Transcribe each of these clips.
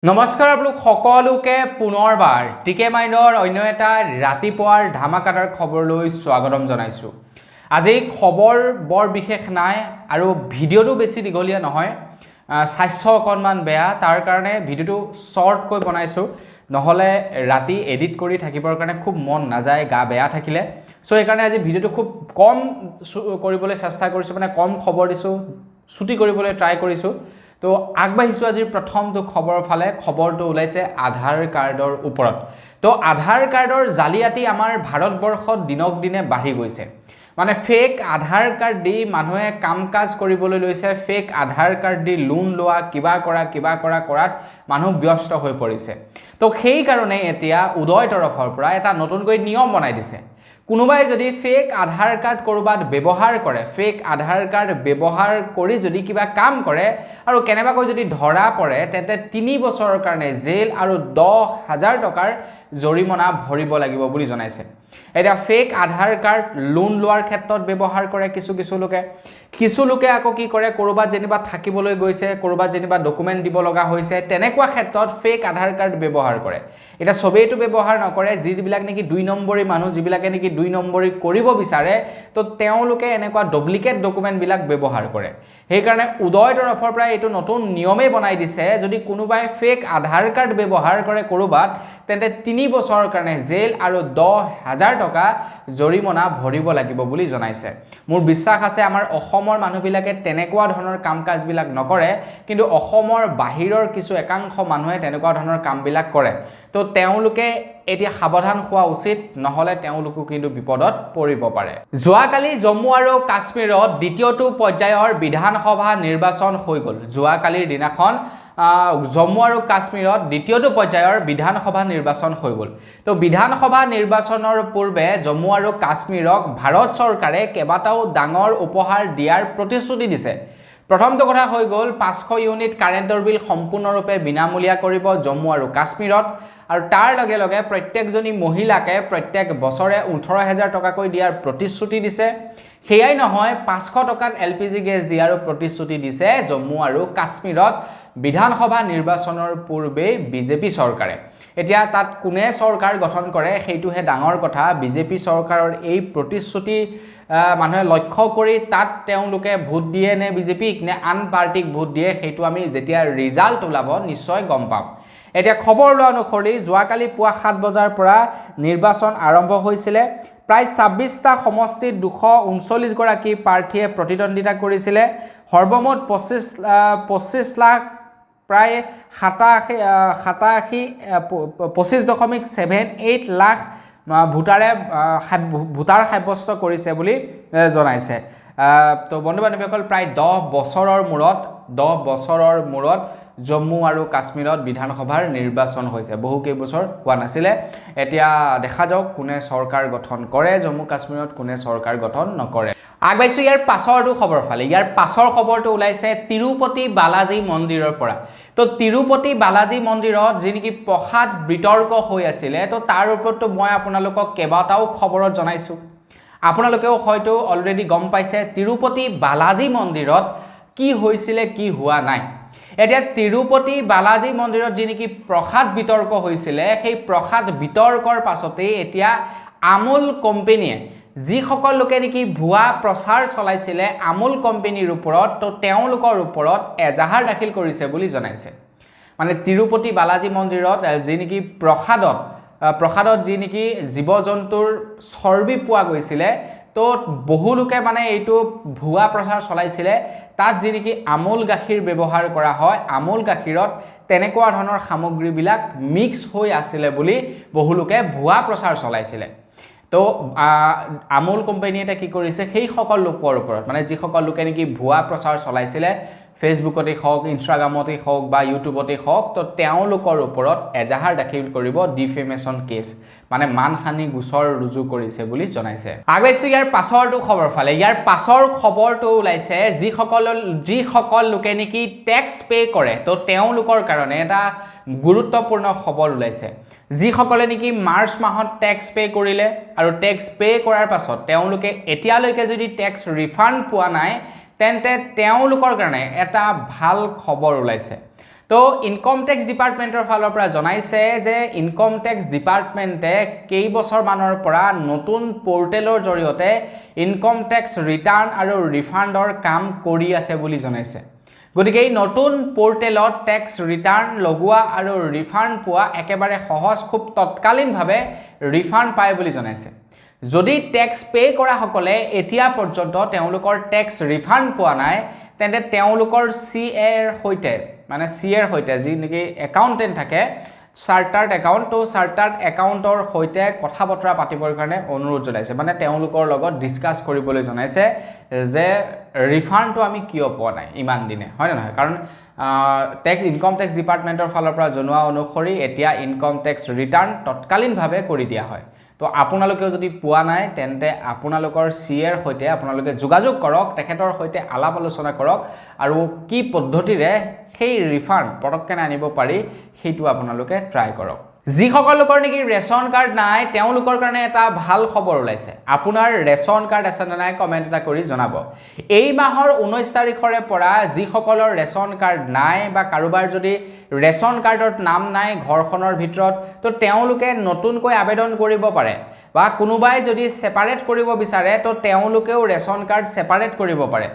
নমস্কাৰ আপোনালোক সকলোকে পুনৰবাৰ টিকে মাইনৰ অন্য এটা ৰাতিপুৱাৰ ধামাকাদাৰ খবৰলৈ স্বাগতম জনাইছো। আজি খবৰ বৰ বিশেষ নাই আৰু ভিডিঅটো বেছি দীঘলীয়া নহয়। স্বাস্থ্য অকণমান বেয়া, তাৰ কাৰণে ভিডিঅটো শৰ্টকৈ বনাইছো, নহলে ৰাতি এডিট কৰি থাকিবৰ কাৰণে খুব মন নাযায় গা বেয়া থাকিলে। সো এইকাৰণে আজি ভিডিঅটো খুব কম কৰিবলৈ চেষ্টা কৰিছো, মানে কম খবৰ দিছো, ছুটি কৰিবলৈ ট্ৰাই কৰিছো। তো আগবাঢ়িছো আজিৰ প্ৰথমটো খবৰ ফালে। খবৰটো ওলাইছে আধাৰ কাৰ্ডৰ ওপৰত। তো আধাৰ কাৰ্ডৰ জালিয়াতি আমাৰ ভাৰতবৰ্ষত দিনক দিনে বাঢ়ি গৈছে। মানে ফেক আধাৰ কাৰ্ড দি মানুহে কাম কাজ কৰিবলৈ লৈছে, ফেক আধাৰ কাৰ্ড দি লোন লোৱা, কিবা কৰাত মানুহ ব্যস্ত হৈ পৰিছে। তো সেই কাৰণে এতিয়া উদয় তৰফৰ পৰা এটা নতুনকৈ নিয়ম বনাই দিছে। কোনোবাই যদি ফেক আধাৰ কাৰ্ড কৰবাত ব্যৱহাৰ কৰে, ফেক আধাৰ কাৰ্ড ব্যৱহাৰ কৰি যদি কিবা কাম কৰে আৰু কেনেবাকৈ যদি ধৰা পৰে, তেন্তে 3 বছৰৰ কাৰণে জেল আৰু 10,000 টকাৰ জৰিমনা ভৰিব লাগিব বুলি জনাইছে। এটা ফেক আধাৰ কাৰ্ড লোন লোৱাৰ ক্ষেত্ৰত ব্যৱহাৰ কৰে কিছু লোকে আকৌ কি কৰে, কৰবাত যেনিবা থাকিবলৈ গৈছে, কৰবাত যেনিবা ডকুমেন্ট দিব লগা হৈছে, তেনেকুৱা ক্ষেত্ৰত ফেক আধাৰ কাৰ্ড ব্যৱহাৰ কৰে। এটা সবেইটো ব্যৱহাৰ নকৰে, যিবিলাক নেকি 2 নম্বৰী মানুহ, যিবিলাকে নেকি 2 নম্বৰী কৰিব বিচাৰে, তো তেওঁলোকে এনেকুৱা ডুপ্লিকেট ডকুমেন্ট বিলাক ব্যৱহাৰ কৰে। সেই কাৰণে উদয় তৰফৰ পৰা এইটো নতুন নিয়মে বনাই দিছে, যদি কোনোবাই ফেক আধাৰ কাৰ্ড ব্যৱহাৰ কৰে কৰবাত, তেন্তে 3 বছৰৰ কাৰণে জেল আৰু 10,000 টকা জৰিমনা ভৰিব লাগিব বুলি জনাইছে। মোৰ বিশ্বাস আছে আমাৰ অসমৰ মানুহবিলাকে তেনেকুৱা ধৰণৰ কাম কাজবিলাক নকৰে, কিন্তু অসমৰ বাহিৰৰ কিছু একাংশ মানুহে তেনেকুৱা ধৰণৰ কামবিলাক কৰে। তো তেওঁলোকে এতিয়া সাৱধান হোৱা উচিত, নহলে তেওঁলোকো কিন্তু বিপদত পৰিব পাৰে। যোৱাকালি জম্মু আৰু কাশ্মীৰত দ্বিতীয়টো পৰ্যায়ৰ বিধানসভা নিৰ্বাচন হৈ গ'ল। যোৱাকালিৰ দিনাখন জম্মু আৰু কাশ্মীৰত দ্বিতীয়টো পৰ্যায়ৰ বিধানসভা নিৰ্বাচন হৈ গ'ল। তো বিধানসভা নিৰ্বাচনৰ পূৰ্বে জম্মু আৰু কাশ্মীৰক ভাৰত চৰকাৰে কেইবাটাও ডাঙৰ উপহাৰ দিয়াৰ প্ৰতিশ্ৰুতি দিছে। প্ৰথমটো কথা হৈ গ'ল 500 ইউনিট কাৰেণ্টৰ বিল সম্পূৰ্ণৰূপে বিনামূলীয়া কৰিব জম্মু আৰু কাশ্মীৰত, আৰু তাৰ লগে লগে প্ৰত্যেকজনী মহিলাকে প্ৰত্যেক বছৰে 18,000 টকাকৈ দিয়াৰ প্ৰতিশ্ৰুতি দিছে। সেয়াই নহয়, 500 টকাত LPG গেছ দিয়াৰো প্ৰতিশ্ৰুতি দিছে জম্মু আৰু কাশ্মীৰত বিধানসভা নিৰ্বাচনৰ পূৰ্বে বিজেপি চৰকাৰে। এতিয়া তাত কোনে চৰকাৰ গঠন কৰে সেইটোহে ডাঙৰ কথা। বিজেপি চৰকাৰৰ এই প্ৰতিশ্ৰুতি মানুহে লক্ষ্য কৰি তাত তেওঁলোকে ভোট দিয়ে নে বিজেপিক নে আন পাৰ্টিক ভোট দিয়ে, সেইটো আমি যেতিয়া ৰিজাল্ট ওলাব নিশ্চয় গম পাম। এতিয়া খবৰ লোৱা অনুসৰি যোৱাকালি পুৱা 7 বজাৰ পৰা নিৰ্বাচন আৰম্ভ হৈছিলে। প্ৰায় 26টা সমষ্টিত 239 গৰাকী প্ৰাৰ্থীয়ে প্ৰতিদ্বন্দ্বিতা কৰিছিলে। সৰ্বমুঠ 25 লাখ প্ৰায় 25.78 লাখ ভোটাৰ সাব্যস্ত কৰিছে বুলি জনাইছে। তো বন্ধু বান্ধৱীসকল, প্ৰায় 10 বছৰৰ মূৰত জম্মু আৰু কাশ্মীৰত বিধানসভাৰ নিৰ্বাচন হৈছে। বহু কেইবছৰ হোৱা নাছিলে। এতিয়া দেখা যাওক কোনে চৰকাৰ গঠন কৰে জম্মু কাশ্মীৰত, কোনে চৰকাৰ গঠন নকৰে। আগবাইছো ইয়াৰ পাছৰটো খবৰ ফালে। ইয়াৰ পাছৰ খবৰটো ওলাইছে তিৰুপতি বালাজী মন্দিৰৰ পৰা। তো তিৰুপতি বালাজী মন্দিৰত যি নেকি প্ৰসাদ বিতৰ্ক হৈ আছিলে, তো তাৰ ওপৰতো মই আপোনালোকক কেইবাটাও খবৰত জনাইছো। আপোনালোকেও হয়তো অলৰেডি গম পাইছে তিৰুপতি বালাজী মন্দিৰত কি হৈছিলে, কি হোৱা নাই। এতিয়া তিৰুপতি বালাজী মন্দিৰত যি নেকি প্ৰসাদ বিতৰ্ক হৈছিলে, সেই প্ৰসাদ বিতৰ্কৰ পাছতেই এতিয়া আমুল কোম্পানীয়ে যিসকল লোকে নেকি ভুৱা প্ৰচাৰ চলাইছিলে আমুল কোম্পানীৰ ওপৰত, তো তেওঁলোকৰ ওপৰত এজাহাৰ দাখিল কৰিছে বুলি জনাইছে। মানে তিৰুপতি বালাজী মন্দিৰত যি নেকি প্ৰসাদত যি নেকি জীৱ জন্তুৰ চৰ্বি পোৱা গৈছিলে, তো বহু লোকে মানে এইটো ভুৱা প্ৰচাৰ চলাইছিলে। তাত যি নেকি আমুল গাখীৰ ব্যৱহাৰ কৰা হয়, আমুল গাখীৰত তেনেকুৱা ধৰণৰ সামগ্ৰীবিলাক মিক্স হৈ আছিলে বুলি বহু লোকে ভুৱা প্ৰচাৰ চলাইছিলে। তো আমুল কোম্পানীয়ে এটা কি কৰিছে, সেই সকল লোকৰ ওপৰত, মানে যিসকল লোকে নেকি ভুৱা প্ৰচাৰ চলাইছিলে ফেচবুকতে হওক, ইনষ্টাগ্ৰামতে হওক বা ইউটিউবতে হওক, তো তেওঁলোকৰ ওপৰত এজাহাৰ দাখিল কৰিব, ডিফেমেশ্যন কেছ, মানে মানহানি গোচৰ ৰুজু কৰিছে বুলি জনাইছে। আগবাইছো ইয়াৰ পাছৰটো খবৰ ফালে। ইয়াৰ পাছৰ খবৰটো ওলাইছে যিসকল লোকে নেকি টেক্স পে কৰে, তো তেওঁলোকৰ কাৰণে এটা গুৰুত্বপূৰ্ণ খবৰ ওলাইছে। যিসকলে নেকি মাৰ্চ মাহত টেক্স পে কৰিলে আৰু টেক্স পে কৰাৰ পাছত তেওঁলোকে এতিয়ালৈকে যদি টেক্স ৰিফাণ্ড পোৱা নাই, তেন্তে তেওঁলোকৰ কাৰণে এটা ভাল খবৰ ওলাইছে। তো ইনকম টেক্স ডিপাৰ্টমেণ্টৰ ফালৰ পৰা জনাইছে যে ইনকম টেক্স ডিপাৰ্টমেণ্টে কেইবছৰমানৰ পৰা নতুন পৰ্টেলৰ জৰিয়তে ইনকম টেক্স ৰিটাৰ্ণ আৰু ৰিফাণ্ডৰ কাম কৰি আছে বুলি জনাইছে গতিকে এই নতুন পৰ্টেলত টেক্স ৰিটাৰ্ণ লগোৱা আৰু ৰিফাণ্ড পোৱা একেবাৰে সহজ খুব তৎকালীনভাৱে ৰিফাণ্ড পায় বুলি জনাইছে যদি টেক্স পে কৰা সকলে এতিয়া পৰ্যন্ত তেওঁলোকৰ টেক্স ৰিফাণ্ড পোৱা নাই তেন্তে তেওঁলোকৰ CA ৰ হৈতে মানে CA ৰ হৈতে যি নেকি একাউণ্টেণ্ট থাকে চাৰ্টাৰ্ড একাউণ্ট তো চাৰ্টাৰ্ড একাউণ্টৰ হৈতে কথা বতৰা পাতিবৰ কাৰণে অনুৰোধ জনাইছে মানে তেওঁলোকৰ লগত ডিসকাস কৰিবলৈ জনাইছে যে ৰিফাণ্ডটো আমি কিয় পোৱা নাই ইমান দিনে হয় না নহয় কাৰণ ইনকম টেক্স ডিপাৰ্টমেণ্টৰ ফালৰ পৰা জনোৱা অনুসৰি এতিয়া ইনকম টেক্স ৰিটাৰ্ণ তৎকালীনভাৱে কৰি দিয়া হয় তো আপোনালোকেও যদি পোৱা নাই তেন্তে আপোনালোকৰ CA ৰ হৈতে আপোনালোকে যোগাযোগ কৰক তেখেতৰ হৈতে আলাপ আলোচনা কৰক আৰু কি পদ্ধতিৰে সেই ৰিফাণ্ড পটককে আনিব পাৰি সেইটো আপোনালোকে ট্ৰাই কৰক যিসকল লোকৰ নেকি ৰেশন কাৰ্ড নাই তেওঁলোকৰ কাৰণে এটা ভাল খবৰ ওলাইছে আপোনাৰ ৰেশন কাৰ্ড আছে নে নাই কমেন্ট এটা কৰি জনাব এই মাহৰ 19 তাৰিখৰে পৰা যিসকলৰ ৰেশন কাৰ্ড নাই বা কাৰোবাৰ যদি ৰেশন কাৰ্ডত নাম নাই ঘৰখনৰ ভিতৰত তো তেওঁলোকে নতুনকৈ আবেদন কৰিব পাৰে বা কোনোবাই যদি সেপাৰেট কৰিব বিচাৰে তো তেওঁলোকেও ৰেশন কাৰ্ড সেপাৰেট কৰিব পাৰে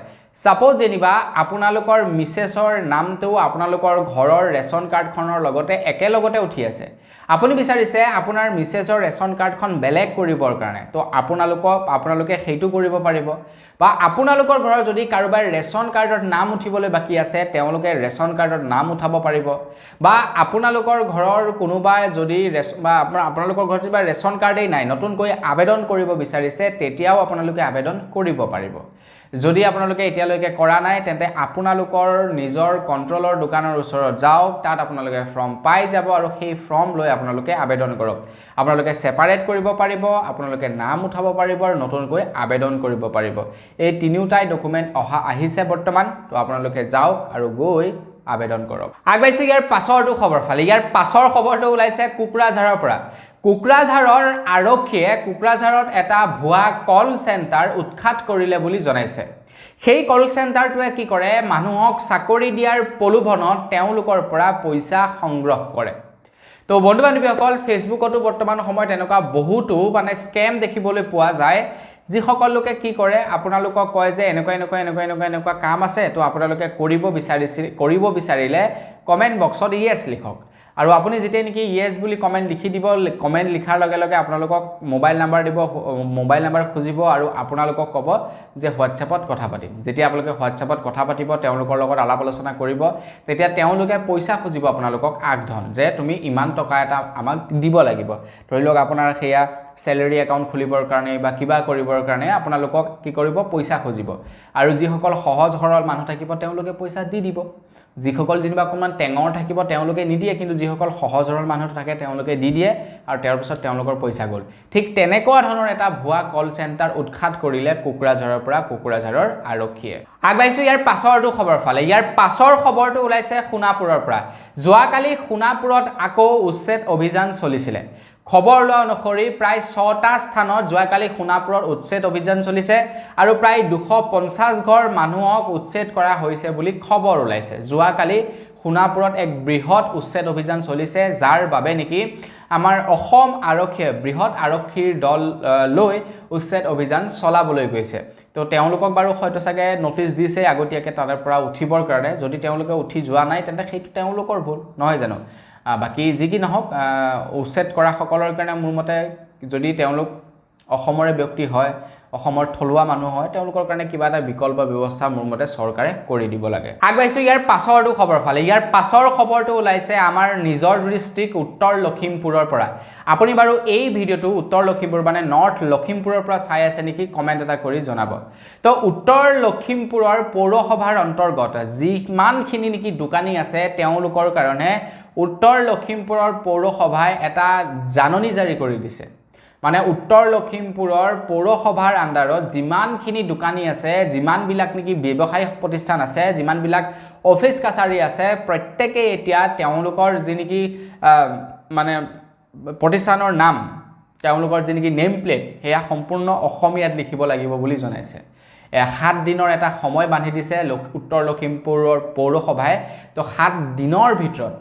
সাপোজ যেনিবা আপোনালোকৰ মিছেছৰ নামটো আপোনালোকৰ ঘৰৰ ৰেশন কাৰ্ডখনৰ লগতে একেলগতে উঠি আছে আপুনি বিচাৰিছে আপোনাৰ মিছেছৰ ৰেশন কাৰ্ডখন বেলেগ কৰিবৰ কাৰণে তো আপোনালোকে সেইটো কৰিব পাৰিব বা আপোনালোকৰ ঘৰৰ যদি কাৰোবাৰ ৰেশন কাৰ্ডৰ নাম উঠিবলৈ বাকি আছে তেওঁলোকে ৰেশন কাৰ্ডৰ নাম উঠাব পাৰিব বা আপোনালোকৰ ঘৰৰ কোনোবাই যদি বা আপোনালোকৰ ঘৰত যদি ৰেশন কাৰ্ডেই নাই নতুনকৈ আবেদন কৰিব বিচাৰিছে তেতিয়াও আপোনালোকে আবেদন কৰিব পাৰিব যদি আপোনালোকে এতিয়ালৈকে কৰা নাই তেন্তে আপোনালোকৰ নিজৰ কন্ট্ৰলৰ দোকানৰ ওচৰত যাওক তাত আপোনালোকে ফৰ্ম পাই যাব আৰু সেই ফৰ্ম লৈ আপোনালোকে আবেদন কৰক আপোনালোকে সেপাৰেট কৰিব পাৰিব আপোনালোকে নাম উঠাব পাৰিব আৰু নতুনকৈ আবেদন কৰিব পাৰিব এই তিনিটাই ডকুমেন্ট আহিছে বৰ্তমান তো আপোনালোকে যাওক আৰু গৈ আবেদন কৰক আগবাইছো ইয়াৰ পাছৰটো খবৰ ফালি ইয়াৰ পাছৰ খবৰটো ওলাইছে কুকৰাঝাৰৰ পৰা কুকৰাঝাৰৰ আৰক্ষীয়ে কুকৰাঝাৰত এটা ভুৱা কল চেণ্টাৰ উৎখাত কৰিলে বুলি জনাইছে সেই কল চেণ্টাৰটোৱে কি কৰে মানুহক চাকৰি দিয়াৰ পলুভনত তেওঁলোকৰ পৰা পইচা সংগ্ৰহ কৰে তো বন্ধু বান্ধৱীসকল ফেচবুকতো বৰ্তমান সময়ত এনেকুৱা বহুতো মানে স্কেম দেখিবলৈ পোৱা যায় যিসকল লোকে কি কৰে আপোনালোকক কয় যে এনেকুৱা কাম আছে তো আপোনালোকে কৰিব বিচাৰিলে কমেন্ট বক্সত ইয়েস লিখক আৰু আপুনি যেতিয়া নেকি ইয়েস বুলি কমেন্ট লিখি দিব কমেন্ট লিখাৰ লগে লগে আপোনালোকক মোবাইল নাম্বাৰ দিব মোবাইল নাম্বাৰ খুজিব আৰু আপোনালোকক ক'ব যে হোৱাটছআপত কথা পাতিম যেতিয়া আপোনালোকে হোৱাটছআপত কথা পাতিব তেওঁলোকৰ লগত আলাপ আলোচনা কৰিব তেতিয়া তেওঁলোকে পইচা খুজিব আপোনালোকক আগধন যে তুমি ইমান টকা এটা আমাক দিব লাগিব ধৰি লওক আপোনাৰ হেয়া স্যালাৰি একাউন্ট খুলিবৰ কাৰণে বা কিবা কৰিবৰ কাৰণে আপোনালোকক কি কৰিব পইচা খুজিব আৰু যিসকল সহজ সৰল মানুহ থাকিব তেওঁলোকে পইচা দি দিব যিসকল যেনিবা অকমান টেঙৰ থাকিব তেওঁলোকে নিদিয়ে কিন্তু যিসকল সহজ সৰল মানুহ থাকে তেওঁলোকে দি দিয়ে আৰু তাৰ পিছত তেওঁলোকৰ পইচা গল ঠিক তেনেকুৱা ধৰণৰ এটা ভুৱা কল চেণ্টাৰ উৎখাত কৰিলে কুকৰাঝাৰৰ পৰা কুকৰাঝাৰৰ আৰক্ষীয়ে আগবাইছো ইয়াৰ পাছৰটো খবৰ ফালে ইয়াৰ পাছৰ খবৰটো ওলাইছে খুনাপুৰৰ পৰা যোৱাকালি খুনাপুৰত আকৌ উচ্ছেদ অভিযান চলিছিলে খবৰ লোৱা অনুসৰি প্ৰায় 6টা স্থানত যোৱাকালি খুনাপুৰত উচ্ছেদ অভিযান চলিছে আৰু প্ৰায় 250 ঘৰ মানুহক উচ্ছেদ কৰা হৈছে বুলি খবৰ ওলাইছে যোৱাকালি খুনাপুৰত এক বৃহৎ উচ্ছেদ অভিযান চলিছে যাৰ বাবে নেকি আমাৰ অসম আৰক্ষীয়ে বৃহৎ আৰক্ষীৰ দল লৈ উচ্ছেদ অভিযান চলাবলৈ গৈছে তো তেওঁলোকক বাৰু হয়তো সাগে নোটিস দিছে আগতীয়াকে তাৰ পৰা উঠিবৰ কাৰণে যদি তেওঁলোকে উঠি যোৱা নাই তেন্তে সেইটো তেওঁলোকৰ ভুল নহয় জানো বাকি যি কি নহক উচ্ছেদ কৰা সকলৰ কাৰণে মোৰ মতে যদি তেওঁলোক অসমৰে ব্যক্তি হয় অসমৰ থলুৱা মানুহ হয় তেওঁলোকৰ কাৰণে কিবা এটা বিকল্প ব্যৱস্থা মোৰ মতে চৰকাৰে কৰি দিব লাগে আগবাইছো ইয়াৰ পাছৰটো খবৰ ফালে ইয়াৰ পাছৰ খবৰটো ওলাইছে আমাৰ নিজৰ ডিস্ট্ৰিক্ট উত্তৰ লখিমপুৰৰ পৰা আপুনি বাৰু এই ভিডিওটো উত্তৰ লখিমপুৰ মানে নৰ্থ লখিমপুৰৰ পৰা চাই আছে নেকি কমেন্ট এটা কৰি জনাব তো উত্তৰ লখিমপুৰৰ পৌৰসভাৰ অন্তৰ্গত যিমানখিনি নেকি দোকানী আছে তেওঁলোকৰ কাৰণে উত্তৰ লখিমপুৰৰ পৌৰসভাই এটা জাননী জাৰি কৰি দিছে মানে উত্তৰ লখিমপুৰৰ পৌৰসভাৰ আন্ডাৰত যিমানখিনি দোকানী আছে যিমান বিলাক নেকি ব্যৱসায়িক প্ৰতিষ্ঠান আছে যিমান বিলাক অফিস কাছাৰী আছে প্ৰত্যেককে এতিয়া তেওঁলোকৰ যি নেকি মানে প্ৰতিষ্ঠানৰ নাম তেওঁলোকৰ যি নেকি নেম প্লেট হেয়া সম্পূৰ্ণ অসমীয়াত লিখিব লাগিব বুলি জনাইছে 7 দিনৰ এটা সময় বান্ধি দিছে উত্তৰ লখিমপুৰৰ পৌৰসভাই তো 7 দিনৰ ভিতৰত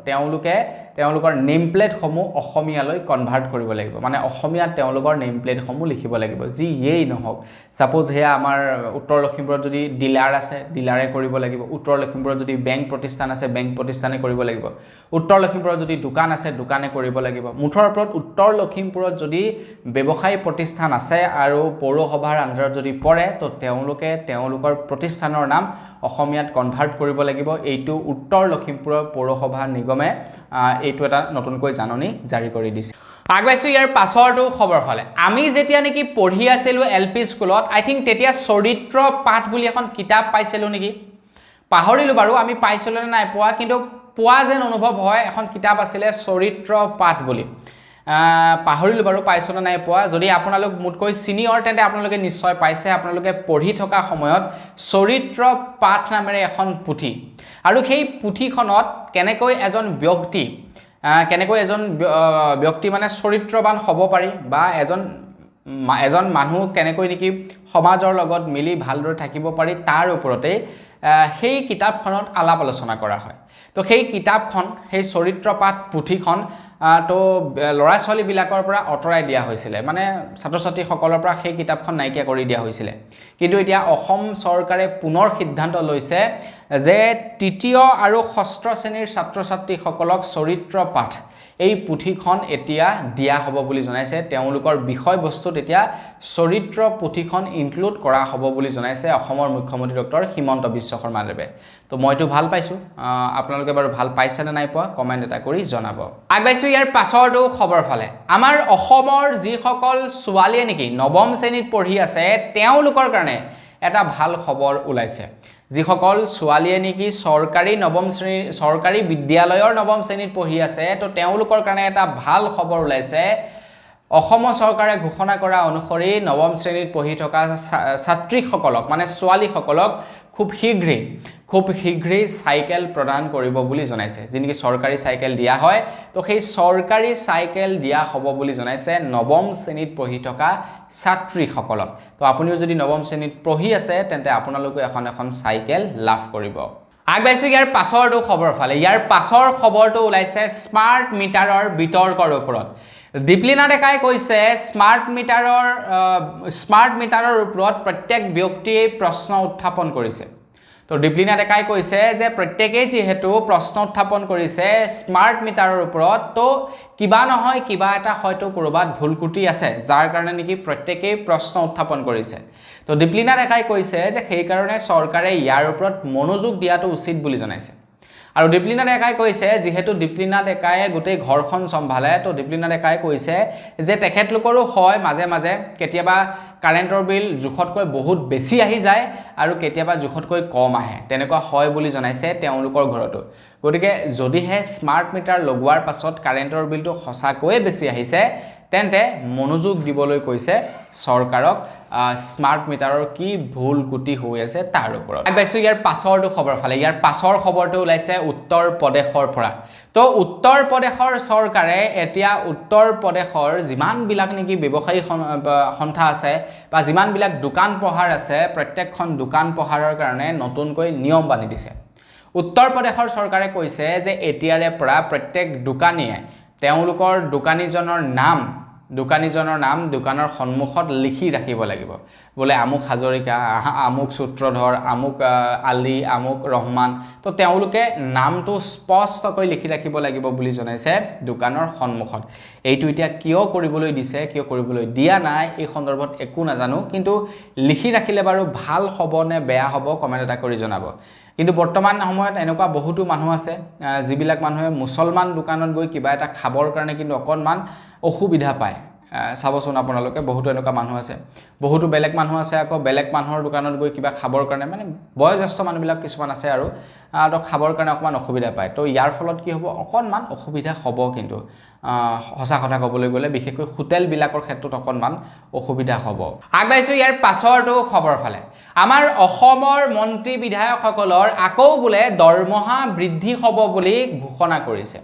তেওঁলোকৰ নেম প্লেটসমূহ অসমীয়ালৈ কনভাৰ্ট কৰিব লাগিব মানে অসমীয়াত তেওঁলোকৰ নেম প্লেটসমূহ লিখিব লাগিব যি এই নহওক সাপোজ হেয়া আমাৰ উত্তৰ লখিমপুৰত যদি ডিলাৰ আছে ডিলাৰে কৰিব লাগিব উত্তৰ লখিমপুৰত যদি বেংক প্ৰতিষ্ঠান আছে বেংক প্ৰতিষ্ঠানে কৰিব লাগিব উত্তৰ লখিমপুৰত যদি দোকান আছে দোকানে কৰিব লাগিব মুঠৰ ওপৰত উত্তৰ লখিমপুৰত যদি ব্যৱসায়ী প্ৰতিষ্ঠান আছে আৰু পৌৰসভাৰ আণ্ডাৰত যদি পৰে তো তেওঁলোকৰ প্ৰতিষ্ঠানৰ নাম অসমীয়াত কনভাৰ্ট কৰিব লাগিব এইটো উত্তৰ লখিমপুৰৰ পৌৰসভা নিগমে এইটো এটা নতুনকৈ জাননী জাৰি কৰি দিছে আগবাইছো ইয়াৰ পাছৰটো খবৰ ফালে আমি যেতিয়া নেকি পঢ়ি আছিলো এলপি স্কুলত আই থিংক তেতিয়া চৰিত্ৰ পাঠ বুলি এখন কিতাপ পাইছিলো নেকি পাহৰিলো বাৰু আমি পাইছিলো নে নাই পোৱা কিন্তু পোৱা যেন অনুভৱ হয় এখন কিতাপ আছিলে চৰিত্ৰ পাঠ বুলি পাহৰিলো বাৰু পাইছো নে নাই পোৱা যদি আপোনালোক মুতকৈ সিনিয়ৰ তেন্তে আপোনালোকে নিশ্চয় পাইছে আপোনালোকে পঢ়ি থকা সময়ত চৰিত্ৰ পাঠ নামেৰে এখন পুথি আৰু সেই পুথিখনত কেনেকৈ এজন ব্যক্তি মানে চৰিত্ৰবান হ'ব পাৰি বা এজন মানুহ কেনেকৈ নেকি সমাজৰ লগত মিলি ভালদৰে থাকিব পাৰি তাৰ ওপৰতে সেই কিতাপখনত আলাপ আলোচনা কৰা হয় তো সেই কিতাপখন সেই চৰিত্ৰ পাঠ পুথিখন তো ল'ৰা ছোৱালীবিলাকৰ পৰা অঁতৰাই দিয়া হৈছিলে মানে ছাত্ৰ ছাত্ৰীসকলৰ পৰা সেই কিতাপখন নাইকিয়া কৰি দিয়া হৈছিলে কিন্তু এতিয়া অসম চৰকাৰে পুনৰ সিদ্ধান্ত লৈছে যে তৃতীয় আৰু ষষ্ঠ শ্ৰেণীৰ ছাত্ৰ ছাত্ৰীসকলক চৰিত্ৰ পাঠ এই পুথিখন এতিয়া দিয়া হ'ব বুলি জনাইছে তেওঁলোকৰ বিষয়বস্তুত এতিয়া চৰিত্ৰ পুথিখন ইনক্লুড কৰা হ'ব বুলি জনাইছে অসমৰ মুখ্যমন্ত্ৰী ডক্টৰ হিমন্ত বিশ্ব শৰ্মাদেৱে তো মইতো ভাল পাইছো আপোনালোকে বাৰু ভাল পাইছে নে নাই পোৱা কমেন্ট এটা কৰি জনাব আগবাইছো ইয়াৰ পাছৰটো খবৰ ফালে আমাৰ অসমৰ যিসকল ছোৱালীয়ে নেকি নৱম শ্ৰেণীত পঢ়ি আছে তেওঁলোকৰ কাৰণে এটা ভাল খবৰ ওলাইছে যিসকল ছোৱালীয়ে নেকি চৰকাৰী বিদ্যালয়ৰ নৱম শ্ৰেণীত পঢ়ি আছে তো তেওঁলোকৰ কাৰণে এটা ভাল খবৰ ওলাইছে অসম চৰকাৰে ঘোষণা কৰা অনুসৰি নৱম শ্ৰেণীত পঢ়ি থকা ছাত্ৰীসকলক মানে ছোৱালীসকলক খুব শীঘ্ৰেই চাইকেল প্ৰদান কৰিব বুলি জনাইছে যিনকি চৰকাৰী চাইকেল দিয়া হয় তো সেই চৰকাৰী চাইকেল দিয়া হ'ব বুলি জনাইছে নৱম শ্ৰেণীত পঢ়ি থকা ছাত্ৰীসকলক তো আপুনিও যদি নৱম শ্ৰেণীত পঢ়ি আছে তেন্তে আপোনালোকে এখন চাইকেল লাভ কৰিব আগবাইছো ইয়াৰ পাছৰটো খবৰ ফালে ইয়াৰ পাছৰ খবৰটো ওলাইছে স্মাৰ্ট মিটাৰৰ বিতৰ্কৰ ওপৰত দীপলিনা ডেকাই কৈছে স্মাৰ্ট মিটাৰৰ ওপৰত প্ৰত্যেক ব্যক্তিয়ে প্ৰশ্ন উত্থাপন কৰিছে তো দীপলিনা ডেকাই কৈছে যে প্ৰত্যেকেই যেহেতু প্ৰশ্ন উত্থাপন কৰিছে স্মাৰ্ট মিটাৰৰ ওপৰত তো কিবা নহয় কিবা এটা হয়তো কৰবাত ভুল কুটি আছে যাৰ কাৰণে নেকি প্ৰত্যেকেই প্ৰশ্ন উত্থাপন কৰিছে তো দীপলিনা ডেকাই কৈছে যে সেই কাৰণে চৰকাৰে ইয়াৰ ওপৰত মনোযোগ দিয়াটো উচিত বুলি জনাইছে আৰু দীপলিনা ডেকাই কৈছে যেহেতু দীপলিনা ডেকায়ে গোটেই ঘৰখন সম্ভালে তো দীপলিনা ডেকাই কৈছে যে তেখেতলোকৰো হয় মাজে মাজে কেতিয়াবা কাৰেণ্টৰ বিল জুখতকৈ বহুত বেছি আহি যায় আৰু কেতিয়াবা জুখতকৈ কম আহে তেনেকুৱা হয় বুলি জনাইছে তেওঁলোকৰ ঘৰতো গতিকে যদিহে স্মাৰ্ট মিটাৰ লগোৱাৰ পাছত কাৰেণ্টৰ বিলটো সঁচাকৈ বেছি আহিছে তেন্তে মনোযোগ দিবলৈ কৈছে চৰকাৰক স্মাৰ্ট মিটাৰৰ কি ভুল কুটি হৈ আছে তাৰ ওপৰত আগবাইছো ইয়াৰ পাছৰটো খবৰ ফালে ইয়াৰ পাছৰ খবৰটো ওলাইছে উত্তৰ প্ৰদেশৰ পৰা তো উত্তৰ প্ৰদেশৰ চৰকাৰে এতিয়া উত্তৰ প্ৰদেশৰ যিমানবিলাক নেকি ব্যৱসায়ী সন্থা আছে বা যিমানবিলাক দোকান পোহাৰ আছে প্ৰত্যেকখন দোকান পোহাৰৰ কাৰণে নতুনকৈ নিয়ম বান্ধি দিছে উত্তৰ প্ৰদেশৰ চৰকাৰে কৈছে যে এতিয়াৰে পৰা প্ৰত্যেক দোকানীয়ে তেওঁলোকৰ দোকানীজনৰ নাম দোকানৰ সন্মুখত লিখি ৰাখিব লাগিব বোলে আমুক হাজৰিকা আমুক সূত্ৰধৰ আমুক আলী আমুক ৰহমান তো তেওঁলোকে নামটো স্পষ্টকৈ লিখি ৰাখিব লাগিব বুলি জনাইছে দোকানৰ সন্মুখত এইটো এতিয়া কিয় কৰিবলৈ দিছে কিয় কৰিবলৈ দিয়া নাই এই সন্দৰ্ভত একো নাজানো কিন্তু লিখি ৰাখিলে বাৰু ভাল হ'ব নে বেয়া হ'ব কমেন্ট এটা কৰি জনাব কিন্তু বৰ্তমান সময়ত এনেকুৱা বহুতো মানুহ আছে যিবিলাক মানুহে মুছলমান দোকানত গৈ কিবা এটা খাবৰ কাৰণে কিন্তু অকনমান অসুবিধা পায় চাবচোন আপোনালোকে বহুতো এনেকুৱা মানুহ আছে বহুতো বেলেগ মানুহ আছে আকৌ বেলেগ মানুহৰ দোকানত গৈ কিবা খাবৰ কাৰণে মানে বয়োজ্যেষ্ঠ মানুহবিলাক কিছুমান আছে আৰু তো খাবৰ কাৰণে অকমান অসুবিধা পায় তো ইয়াৰ ফলত কি হ'ব অকনমান অসুবিধা হ'ব কিন্তু হসা কথা ক'বলৈ গ'লে বিশেষকৈ হোটেলবিলাকৰ ক্ষেত্ৰত অকনমান অসুবিধা হ'ব আগবাইছো ইয়াৰ পাছৰটো খবৰ ফালে আমাৰ অসমৰ মন্ত্ৰী বিধায়কসকলৰ আকৌ বোলে দৰমহা বৃদ্ধি হ'ব বুলি ঘোষণা কৰিছে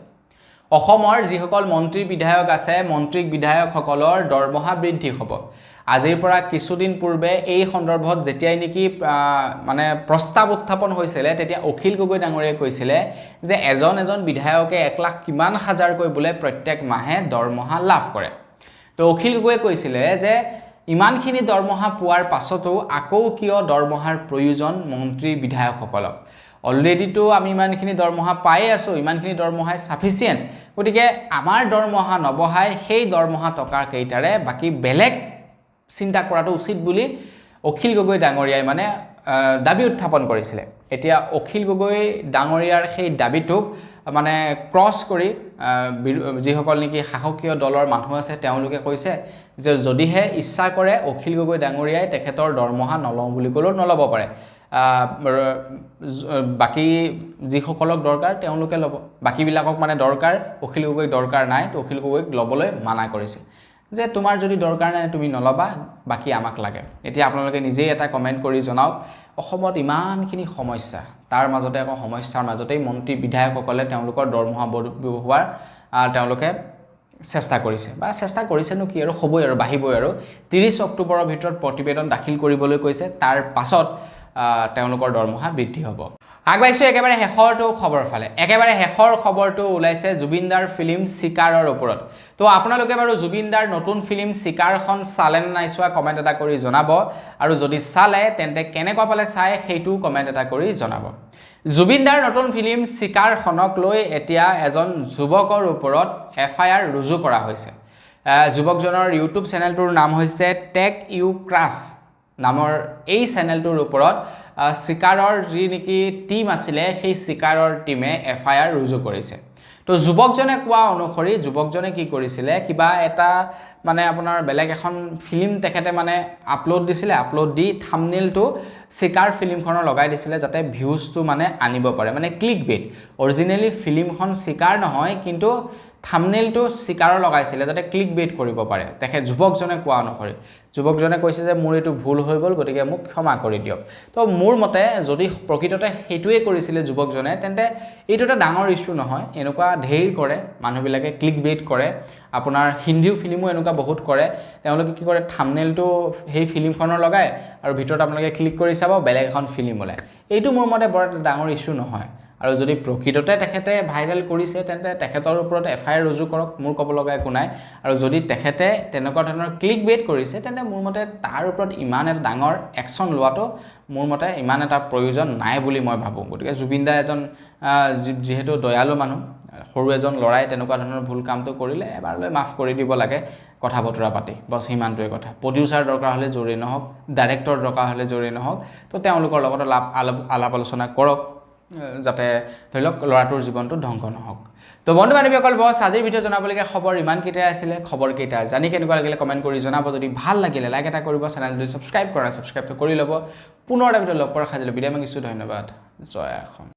অসমৰ যিসকল মন্ত্ৰী বিধায়ক আছে মন্ত্ৰী বিধায়কসকলৰ দৰমহা বৃদ্ধি হ'ব আজিৰ পৰা কিছুদিন পূৰ্বে এই সন্দৰ্ভত যেতিয়াই নেকি মানে প্ৰস্তাৱ উত্থাপন হৈছিলে তেতিয়া অখিল গগৈ ডাঙৰীয়াই কৈছিলে যে এজন বিধায়কে 1 লাখ কিমান হাজাৰকৈ বোলে প্ৰত্যেক মাহে দৰমহা লাভ কৰে তো অখিল গগৈয়ে কৈছিলে যে ইমানখিনি দৰমহা পোৱাৰ পাছতো আকৌ কিয় দৰমহাৰ প্ৰয়োজন মন্ত্ৰী বিধায়কসকলক অলৰেডি তো আমি ইমানখিনি দৰমহা পাই আছো ইমানখিনি দৰমহাই সাফিচিয়েন্ট গতিকে আমাৰ দৰমহা নবহাই সেই দৰমহা টকাৰ কেইটাৰে বাকি বেলেগ চিন্তা কৰাটো উচিত বুলি অখিল গগৈ ডাঙৰীয়াই মানে দাবী উত্থাপন কৰিছিলে এতিয়া অখিল গগৈ ডাঙৰীয়াৰ সেই দাবীটোক মানে ক্ৰছ কৰি যিসকল নেকি শাসকীয় দলৰ মানুহ আছে তেওঁলোকে কৈছে যে যদিহে ইচ্ছা কৰে অখিল গগৈ ডাঙৰীয়াই তেখেতৰ দৰমহা নলওঁ বুলি ক'লেও নলব পাৰে বাকি যিসকলক দৰকাৰ তেওঁলোকে ল'ব বাকিবিলাকক মানে দৰকাৰ অখিল গগৈ দৰকাৰ নাই তো অখিল গগৈক ল'বলৈ মানা কৰিছে যে তোমাৰ যদি দৰকাৰ নাই তুমি নলবা বাকি আমাক লাগে এতিয়া আপোনালোকে নিজেই এটা কমেন্ট কৰি জনাওক অসমত ইমানখিনি সমস্যা তাৰ মাজতে আকৌ সমস্যাৰ মাজতেই মন্ত্ৰী বিধায়কসকলে তেওঁলোকৰ দৰমহা বঢ়োৱাৰ তেওঁলোকে চেষ্টা কৰিছে বা চেষ্টা কৰিছেনো কি আৰু হ'বই আৰু বাহিবই আৰু 30 অক্টোবৰৰ ভিতৰত প্ৰতিবেদন দাখিল কৰিবলৈ কৈছে তাৰ পাছত তেওঁলোকৰ দৰমহা বৃদ্ধি হ'ব আগবাইছো একেবাৰে হেখৰটো খবৰ ফালে একেবাৰে হেখৰ খবৰটো ওলাইছে জুবিনদাৰ ফিল্ম চিকাৰৰ ওপৰত তো আপোনালোকে বাৰু জুবিনদাৰ নতুন ফিল্ম চিকাৰখন চালে নাই চোৱা কমেন্ট এটা কৰি জনাব আৰু যদি চালে তেন্তে কেনেকুৱা পালে চাই সেইটো কমেন্ট এটা কৰি জনাব জুবিনদাৰ নতুন ফিল্ম চিকাৰখনক লৈ এতিয়া এজন যুৱকৰ ওপৰত FIR ৰুজু কৰা হৈছে যুৱকজনৰ ইউটিউব চেনেলটোৰ নাম হৈছে টেক ইউ ক্ৰাছ নামৰ এই চেনেলটোৰ ওপৰত চিকাৰৰ যি নেকি টিম আছিলে সেই চিকাৰৰ টিমে FIR ৰুজু কৰিছে তো যুৱকজনে কোৱা অনুসৰি যুৱকজনে কি কৰিছিলে কিবা এটা মানে আপোনাৰ বেলেগ এখন ফিল্ম তেখেতে মানে আপলোড দিছিলে আপলোড দি থাম্বনেইলটো চিকাৰ ফিল্মখনৰ লগাই দিছিলে যাতে ভিউজটো মানে আনিব পাৰে মানে ক্লিক বেট অৰিজিনালি ফিল্মখন চিকাৰ নহয় কিন্তু থাম্বনেইলটো চিকাৰৰ লগাইছিলে যাতে ক্লিক বেট কৰিব পাৰে তেখেত যুৱকজনে কোৱা অনুসৰি যুৱকজনে কৈছে যে মোৰ এটো ভুল হৈ গল গতিকে মোক ক্ষমা কৰি দিয়ক তো মোৰ মতে যদি প্ৰকৃততে হেতুৱে কৰিছিলে যুৱকজনে তেন্তে এইটো এটা ডাঙৰ ইস্যু নহয় এনেকুৱা ঢেৰ কৰে মানুহবিলাকে ক্লিক বেট কৰে আপোনাৰ হিন্দী ফিল্মো এনেকুৱা বহুত কৰে তেওঁলোকে কি কৰে থাম্বনেইলটো সেই ফিল্মখনৰ লগায় আৰু ভিতৰত আপোনালোকে ক্লিক কৰি চাব বেলেগ এখন ফিল্ম ওলায় এইটো মোৰ মতে বৰ ডাঙৰ ইস্যু নহয় আৰু যদি প্ৰকৃততে তেখেতে ভাইৰাল কৰিছে তেন্তে তেখেতৰ ওপৰত FIR ৰুজু কৰক মোৰ ক'ব লগা একো নাই আৰু যদি তেখেতে তেনেকুৱা ধৰণৰ ক্লিক বেট কৰিছে তেন্তে মোৰ মতে তাৰ ওপৰত ইমান এটা ডাঙৰ একচন লোৱাটো মোৰ মতে ইমান এটা প্ৰয়োজন নাই বুলি মই ভাবো গতিকে জুবিনদা এজন যেহেতু দয়ালু মানুহ সৰু এজন লৰাই তেনেকুৱা ধৰণৰ ভুল কামটো কৰিলে এবাৰলৈ মাফ কৰি দিব লাগে কথা বতৰা পাতি বস হিমানটোৱে কথা প্ৰডিউচাৰ দৰকাৰ হলে জৰি নহওক ডাইৰেক্টৰ দৰকাৰ হলে জৰি নহওক তো তেওঁলোকৰ লগত আলাপ আলোচনা কৰক যাতে ধৰিলক লৰাটোৰ জীৱনটো ধ্বংস নহওক তো বন্ধু বান্ধৱীসকল বস আজিৰ ভিডিও জনাবলগীয়া খবৰ ইমান কেইটা আছিলে খবৰ কেইটা জানি কেনেকুৱা লাগিলে কমেন্ট কৰি জনাব যদি ভাল লাগিলে লাইক এটা কৰিব চেনেলটো সাবস্ক্ৰাইব কৰা সাবস্ক্ৰাইব কৰি ল'ব পুনৰ এটা ভিডিও লগ পোৱাৰ খাজিলে বিদায় মাগিছো ধন্যবাদ জয় অসম